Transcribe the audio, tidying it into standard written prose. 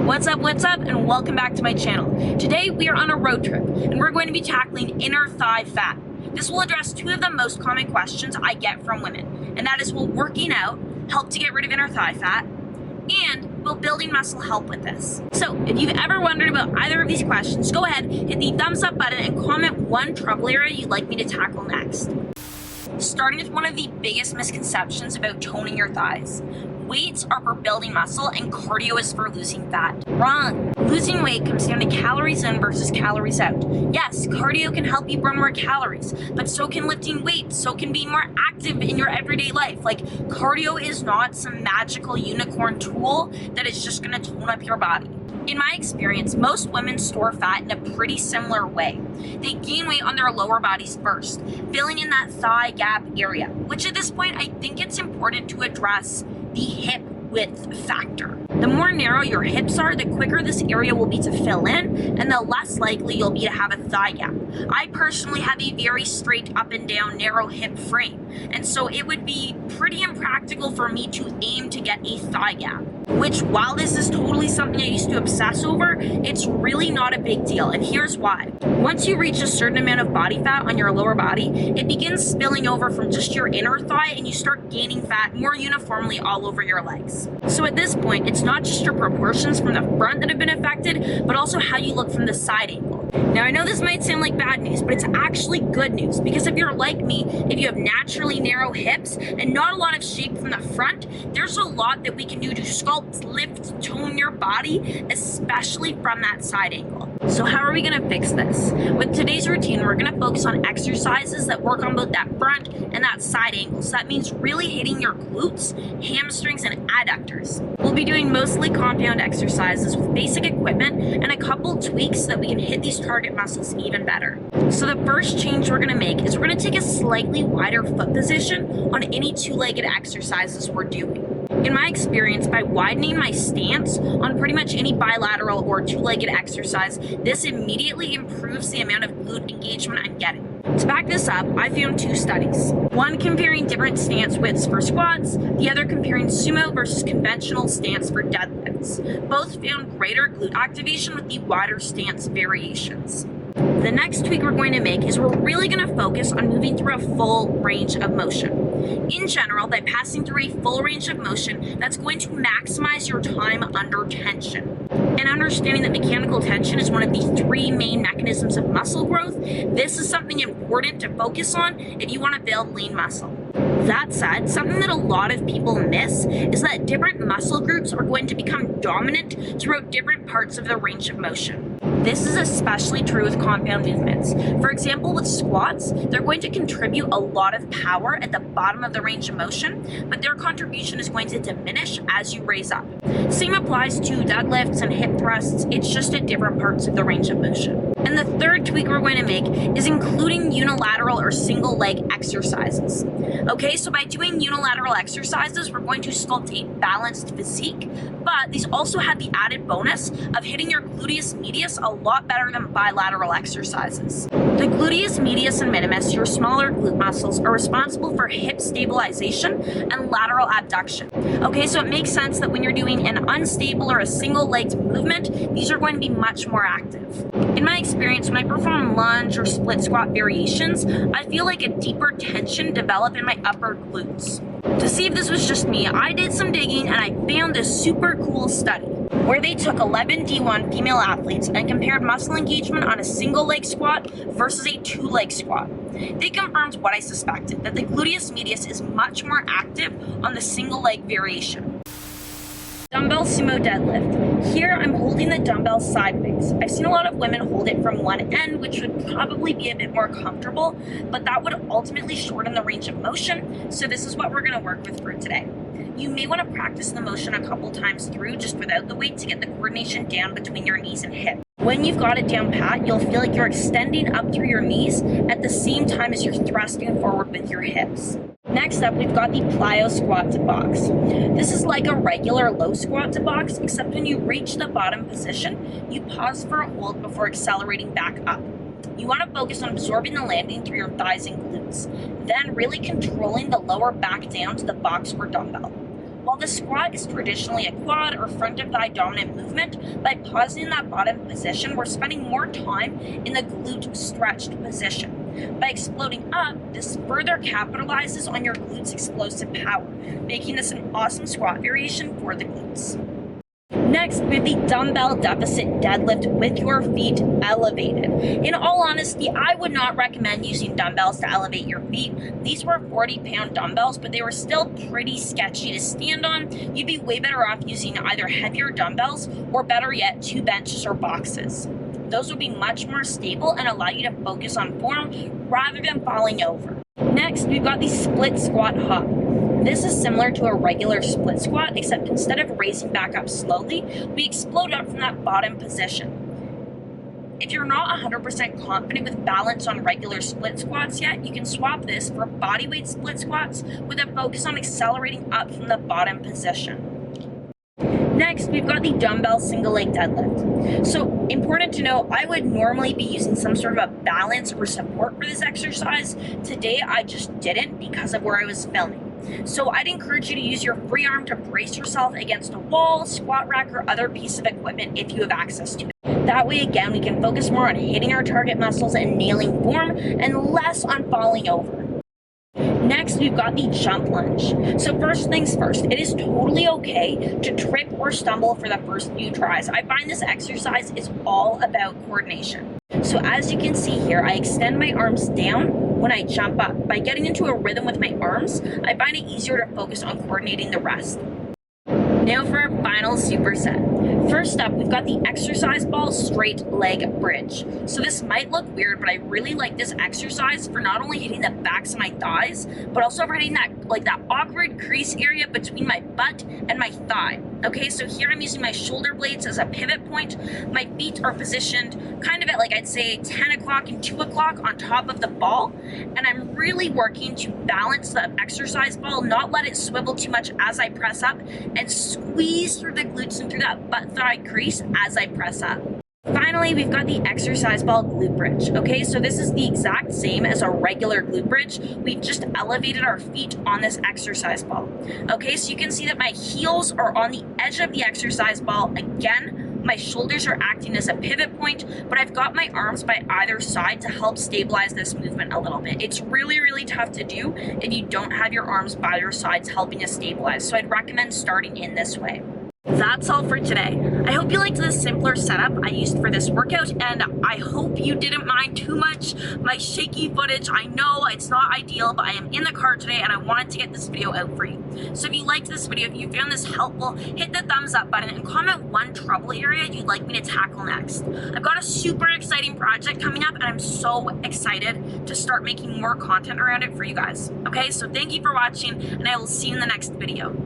What's up, and welcome back to my channel. Today we are on a road trip, and we're going to be tackling inner thigh fat. This will address two of the most common questions I get from women, and that is, will working out help to get rid of inner thigh fat? And will building muscle help with this? So if you've ever wondered about either of these questions, go ahead, hit the thumbs up button and comment one trouble area you'd like me to tackle next. Starting with one of the biggest misconceptions about toning your thighs. Weights are for building muscle and cardio is for losing fat. Wrong. Losing weight comes down to calories in versus calories out. Yes, cardio can help you burn more calories, but so can lifting weights, so can being more active in your everyday life. Like, cardio is not some magical unicorn tool that is just gonna tone up your body. In my experience, most women store fat in a pretty similar way. They gain weight on their lower bodies first, filling in that thigh gap area, which at this point, I think it's important to address the hip width factor. The more narrow your hips are, the quicker this area will be to fill in, and the less likely you'll be to have a thigh gap. I personally have a very straight up and down narrow hip frame, and so it would be pretty impractical for me to aim to get a thigh gap. Which, while this is totally something I used to obsess over, it's really not a big deal, and here's why. Once you reach a certain amount of body fat on your lower body, it begins spilling over from just your inner thigh, and you start gaining fat more uniformly all over your legs. So at this point, it's not just your proportions from the front that have been affected, but also how you look from the side angle. Now, I know this might sound like bad news, but it's actually good news, because if you're like me, if you have naturally narrow hips and not a lot of shape from the front, there's a lot that we can do to sculpt, lift, tone your body, especially from that side angle. So how are we gonna fix this? With today's routine, we're gonna focus on exercises that work on both that front and that side angle. So that means really hitting your glutes, hamstrings, and adductors. We'll be doing mostly compound exercises with basic equipment and a couple tweaks so that we can hit these target muscles even better. So the first change we're gonna make is we're gonna take a slightly wider foot position on any two-legged exercises we're doing. In my experience, by widening my stance on pretty much any bilateral or two-legged exercise, this immediately improves the amount of glute engagement I'm getting. To back this up, I found two studies. One comparing different stance widths for squats, the other comparing sumo versus conventional stance for deadlifts. Both found greater glute activation with the wider stance variations. The next tweak we're going to make is we're really going to focus on moving through a full range of motion. In general, by passing through a full range of motion, that's going to maximize your time under tension. And understanding that mechanical tension is one of the three main mechanisms of muscle growth, this is something important to focus on if you want to build lean muscle. That said, something that a lot of people miss is that different muscle groups are going to become dominant throughout different parts of the range of motion. This is especially true with compound movements. For example, with squats, they're going to contribute a lot of power at the bottom of the range of motion, but their contribution is going to diminish as you raise up. Same applies to deadlifts and hip thrusts, it's just at different parts of the range of motion. And the third tweak we're going to make is including unilateral or single leg exercises. Okay, so by doing unilateral exercises, we're going to sculpt a balanced physique, but these also have the added bonus of hitting your gluteus medius a lot better than bilateral exercises. The gluteus medius and minimus, your smaller glute muscles, are responsible for hip stabilization and lateral abduction. Okay, so it makes sense that when you're doing an unstable or a single-legged movement, these are going to be much more active. In my experience, when I perform lunge or split squat variations, I feel like a deeper tension develop in my upper glutes. To see if this was just me, I did some digging and I found this super cool study where they took 11 D1 female athletes and compared muscle engagement on a single leg squat versus a two-leg squat. They confirmed what I suspected, that the gluteus medius is much more active on the single leg variation. Dumbbell sumo deadlift. Here I'm holding the dumbbell sideways. I've seen a lot of women hold it from one end, which would probably be a bit more comfortable, but that would ultimately shorten the range of motion, so this is what we're going to work with for today. You may want to practice the motion a couple times through just without the weight to get the coordination down between your knees and hips. When you've got it down pat, you'll feel like you're extending up through your knees at the same time as you're thrusting forward with your hips. Next up, we've got the plyo squat to box. This is like a regular low squat to box, except when you reach the bottom position, you pause for a hold before accelerating back up. You want to focus on absorbing the landing through your thighs and glutes, then really controlling the lower back down to the box or dumbbell. While while the squat is traditionally a quad or front of thigh dominant movement, by pausing in that bottom position, we're spending more time in the glute stretched position. By exploding up, this further capitalizes on your glutes' explosive power, making this an awesome squat variation for the glutes. Next, we have the dumbbell deficit deadlift with your feet elevated. In all honesty, I would not recommend using dumbbells to elevate your feet. These were 40-pound dumbbells, but they were still pretty sketchy to stand on. You'd be way better off using either heavier dumbbells or, better yet, 2 benches or boxes. Those would be much more stable and allow you to focus on form rather than falling over. Next, we've got the split squat hop. This is similar to a regular split squat, except instead of raising back up slowly, we explode up from that bottom position. If you're not 100% confident with balance on regular split squats yet, you can swap this for bodyweight split squats with a focus on accelerating up from the bottom position. Next, we've got the dumbbell single leg deadlift. So, important to know, I would normally be using some sort of a balance or support for this exercise. Today, I just didn't because of where I was filming. So I'd encourage you to use your free arm to brace yourself against a wall, squat rack, or other piece of equipment if you have access to it. That way, again, we can focus more on hitting our target muscles and nailing form and less on falling over. Next, we've got the jump lunge. So first things first, it is totally okay to trip or stumble for the first few tries. I find this exercise is all about coordination. So as you can see here, I extend my arms down when I jump up. By getting into a rhythm with my arms, I find it easier to focus on coordinating the rest. Now for our final superset. First up, we've got the exercise ball straight leg bridge. So this might look weird, but I really like this exercise for not only hitting the backs of my thighs, but also for hitting that awkward crease area between my butt and my thigh. Okay, so here I'm using my shoulder blades as a pivot point. My feet are positioned kind of at I'd say 10 o'clock and 2 o'clock on top of the ball. And I'm really working to balance the exercise ball, not let it swivel too much as I press up, and squeeze through the glutes and through that butt thigh crease as I press up. Finally, we've got the exercise ball glute bridge. Okay, so this is the exact same as a regular glute bridge. We've just elevated our feet on this exercise ball. Okay, so you can see that my heels are on the edge of the exercise ball. Again, my shoulders are acting as a pivot point, but I've got my arms by either side to help stabilize this movement a little bit. It's really, really tough to do if you don't have your arms by your sides helping to stabilize. So I'd recommend starting in this way. That's all for today. I hope you liked the simpler setup I used for this workout, and I hope you didn't mind too much my shaky footage. I know it's not ideal, but I am in the car today and I wanted to get this video out for you. So if you liked this video, if you found this helpful, hit the thumbs up button and comment one trouble area you'd like me to tackle next. I've got a super exciting project coming up and I'm so excited to start making more content around it for you guys. Okay, so thank you for watching and I will see you in the next video.